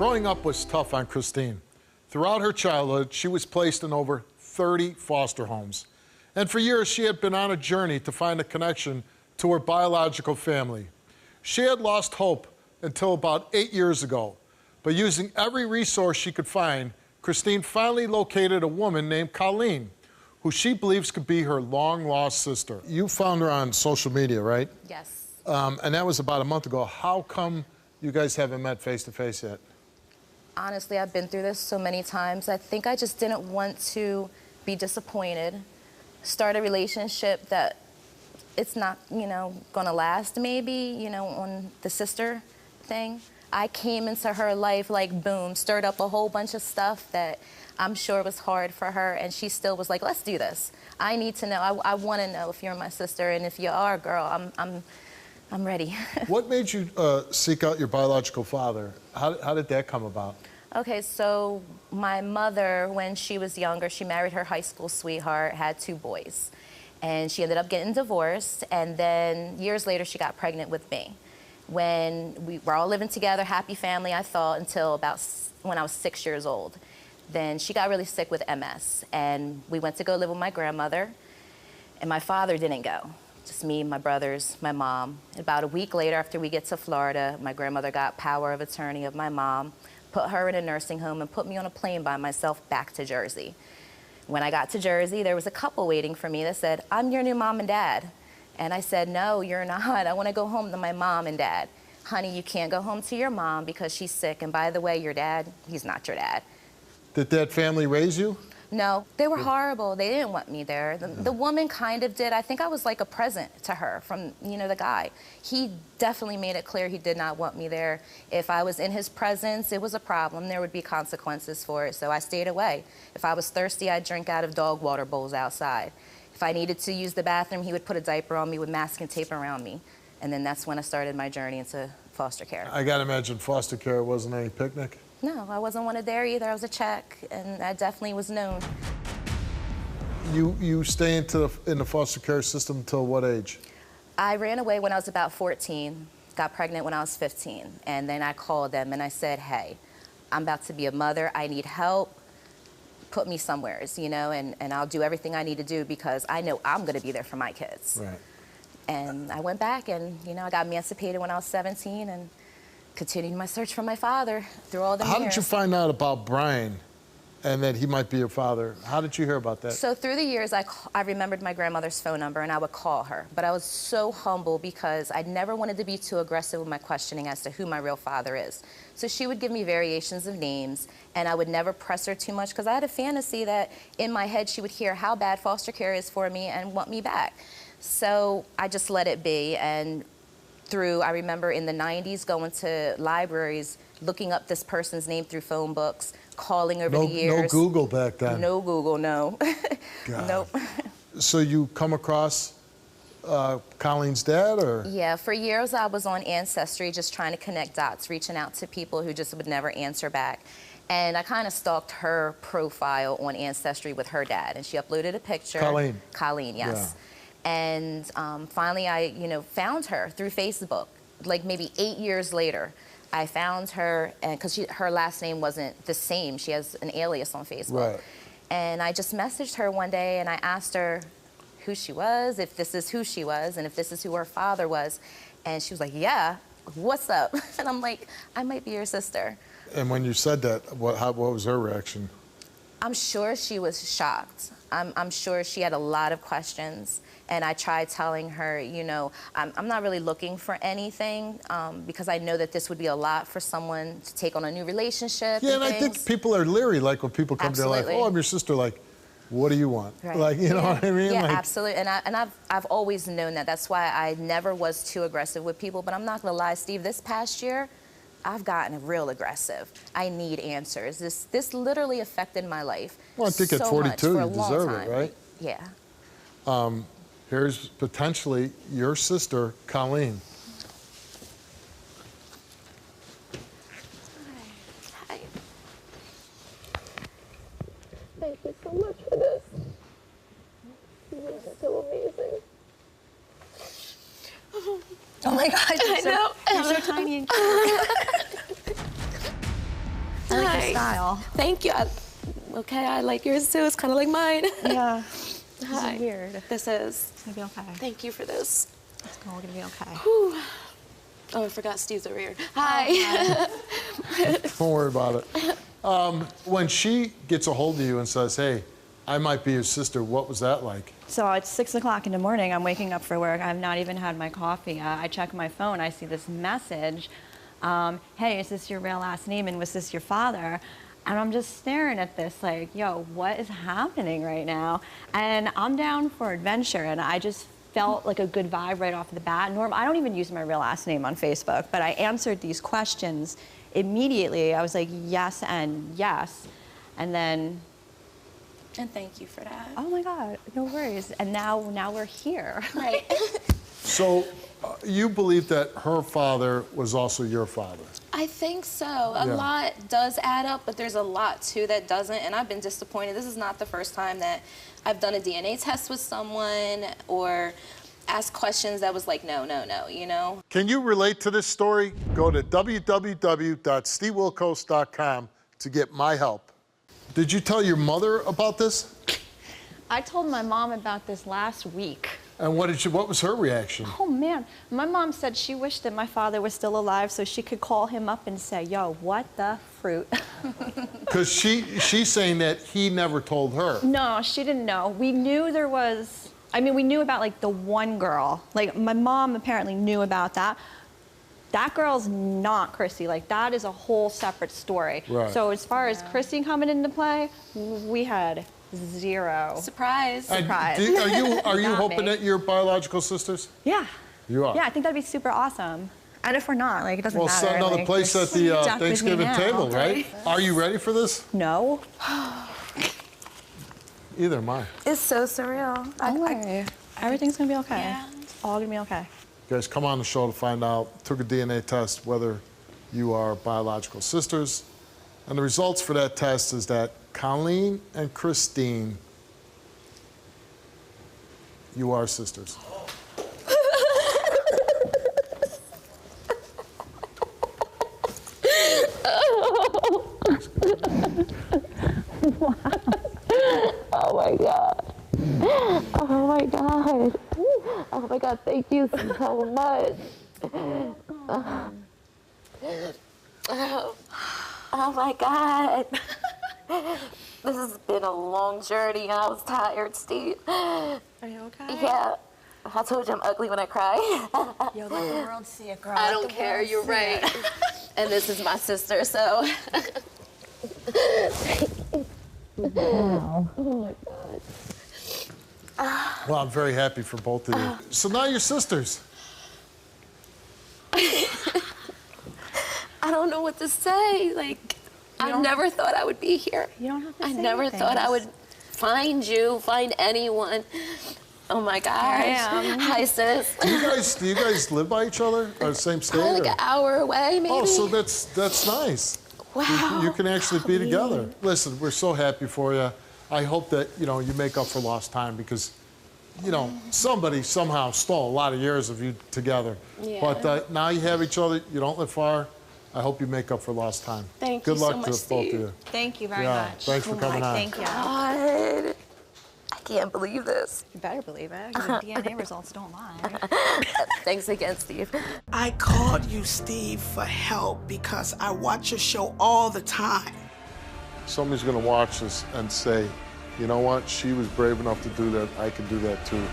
Growing up was tough on Kristine. Throughout her childhood, she was placed in over 30 foster homes. And for years, she had been on a journey to find a connection to her biological family. She had lost hope until about 8 years ago. But using every resource she could find, Kristine finally located a woman named Colleen, who she believes could be her long-lost sister. You found her on social media, right? Yes. And that was about a month ago. How come you guys haven't met face-to-face yet? Honestly, I've been through this so many times. I think I just didn't want to be disappointed, start a relationship that it's not, gonna last maybe, on the sister thing. I came into her life like boom, stirred up a whole bunch of stuff that I'm sure was hard for her, and she still was like, let's do this. I need to know, I wanna know if you're my sister, and if you are, girl, I'm ready. What made you seek out your biological father? How did that come about? Okay, so my mother, when she was younger, she married her high school sweetheart, had 2 boys. And she ended up getting divorced, and then years later, she got pregnant with me. When we were all living together, happy family, I thought, until about when I was 6 years old. Then she got really sick with MS, and we went to go live with my grandmother, and my father didn't go. Just me, my brothers, my mom. About a week later, after we get to Florida, my grandmother got power of attorney of my mom, put her in a nursing home, and put me on a plane by myself back to Jersey. When I got to Jersey, there was a couple waiting for me that said, I'm your new mom and dad. And I said, no, you're not. I want to go home to my mom and dad. Honey, you can't go home to your mom because she's sick. And by the way, your dad, he's not your dad. Did that family raise you? No, they were horrible. They didn't want me there. The woman kind of did. I think I was like a present to her from, the guy. He definitely made it clear he did not want me there. If I was in his presence, it was a problem. There would be consequences for it, so I stayed away. If I was thirsty, I'd drink out of dog water bowls outside. If I needed to use the bathroom, he would put a diaper on me with masking tape around me. And then that's when I started my journey into foster care. I gotta imagine foster care wasn't any picnic. No, I wasn't wanted there either. I was a check, and I definitely was known. You stay in the foster care system until what age? I ran away when I was about 14, got pregnant when I was 15, and then I called them and I said, hey, I'm about to be a mother, I need help, put me somewheres, and I'll do everything I need to do because I know I'm gonna be there for my kids. Right. And I went back and, I got emancipated when I was 17 and continued my search for my father through all the years. How did you find out about Brian and that he might be your father? How did you hear about that? So through the years, I remembered my grandmother's phone number and I would call her. But I was so humble because I never wanted to be too aggressive with my questioning as to who my real father is. So she would give me variations of names and I would never press her too much because I had a fantasy that in my head she would hear how bad foster care is for me and want me back. So I just let it be. And I remember in the 90s going to libraries, looking up this person's name through phone books, calling over the years. No Google back then. No Google, no. God. Nope. So you come across Colleen's dad, or? Yeah, for years I was on Ancestry just trying to connect dots, reaching out to people who just would never answer back. And I kind of stalked her profile on Ancestry with her dad, and she uploaded a picture. Colleen. Colleen, yes. Yeah. And finally I, found her through Facebook, like maybe 8 years later. I found her, and because her last name wasn't the same, she has an alias on Facebook. Right. And I just messaged her one day and I asked her who she was, if this is who she was, and if this is who her father was. And she was like, yeah, what's up? And I'm like, I might be your sister. And when you said that, what was her reaction? I'm sure she was shocked. I'm sure she had a lot of questions. And I tried telling her, I'm not really looking for anything because I know that this would be a lot for someone to take on a new relationship. Yeah, and I think people are leery, like when people come to like, oh, I'm your sister, like, what do you want? Right. Like, you know what I mean? Yeah, like, absolutely. And I've always known that. That's why I never was too aggressive with people. But I'm not gonna lie, Steve, this past year, I've gotten real aggressive. I need answers. This literally affected my life. Well, I think so at 42 you deserve it, right? Yeah. Here's potentially your sister, Colleen. Hi. Thank you so much for this. You are so amazing. Oh my God, I know. You're so tiny and cute. style. Thank you. Okay, I like yours too. It's kind of like mine. Yeah. Hi. This is weird. This is. It's gonna be okay. Thank you for this. It's gonna be okay. Whew. Oh, I forgot Steve's over here. Hi. Don't worry about it. When she gets a hold of you and says, hey, I might be your sister, what was that like? So it's 6 o'clock in the morning. I'm waking up for work. I've not even had my coffee. I check my phone. I see this message. Hey, is this your real last name? And was this your father? And I'm just staring at this like, yo, what is happening right now? And I'm down for adventure. And I just felt like a good vibe right off the bat. I don't even use my real last name on Facebook, but I answered these questions immediately. I was like, yes and yes. And then, And thank you for that. oh my God, no worries. And now we're here. Right. So you believe that her father was also your father? I think so. A Yeah. lot does add up, but there's a lot too that doesn't, and I've been disappointed. This is not the first time that I've done a DNA test with someone or asked questions that was like, no, no, no, you know? Can you relate to this story? Go to www.stevewilkos.com to get my help. Did you tell your mother about this? I told my mom about this last week. And what was her reaction? Oh man, my mom said she wished that my father was still alive so she could call him up and say, yo, what the fruit? Because she's saying that he never told her. No, she didn't know. We knew there was, we knew about like the one girl. Like my mom apparently knew about that. That girl's not Chrissy. Like that is a whole separate story. Right. So as far as Christine coming into play, we had zero. Surprise. And Surprise. are you Not hoping me. that you're biological sisters? Yeah. You are? Yeah, I think that'd be super awesome. And if we're not, like it doesn't Well, matter. set another like, place at just the stuck with me Thanksgiving now. table, right? Are you ready for this? No. Either am I. It's so surreal. Don't worry. Everything's gonna be okay. Yeah. It's all gonna be okay. You guys, come on the show to find out. Took a DNA test whether you are biological sisters. And the results for that test is that Colleen and Kristine, you are sisters. Oh my God. Oh my God. Oh my God, thank you so much. Oh my God. This has been a long journey and I was tired, Steve. Are you okay? Yeah. I told you I'm ugly when I cry. Yo, let the world see it, girl. I Let don't the care, world you're see right. it. And this is my sister, so. Well, I'm very happy for both of you. So now you're sisters. I don't know what to say. Like, I never thought I would be here. You don't have to I say never thought I things. would find you, find anyone. Oh my gosh. Here I am. Hi, sis. Do you guys live by each other? Or the same state? Probably like or- an hour away, maybe. Oh, so that's nice. Wow. You can actually be together. Listen, we're so happy for you. I hope that, you make up for lost time because, somebody somehow stole a lot of years of you together. Yeah. But now you have each other. You don't live far. I hope you make up for lost time. Thank Good you so luck much, to both Steve. of you. Thank you very Yeah, much. thanks for coming on. Thank you. God. I can't believe this. You better believe it, because the DNA results don't lie. Thanks again, Steve. I called you, Steve, for help because I watch your show all the time. Somebody's going to watch this and say, you know what? She was brave enough to do that. I can do that too.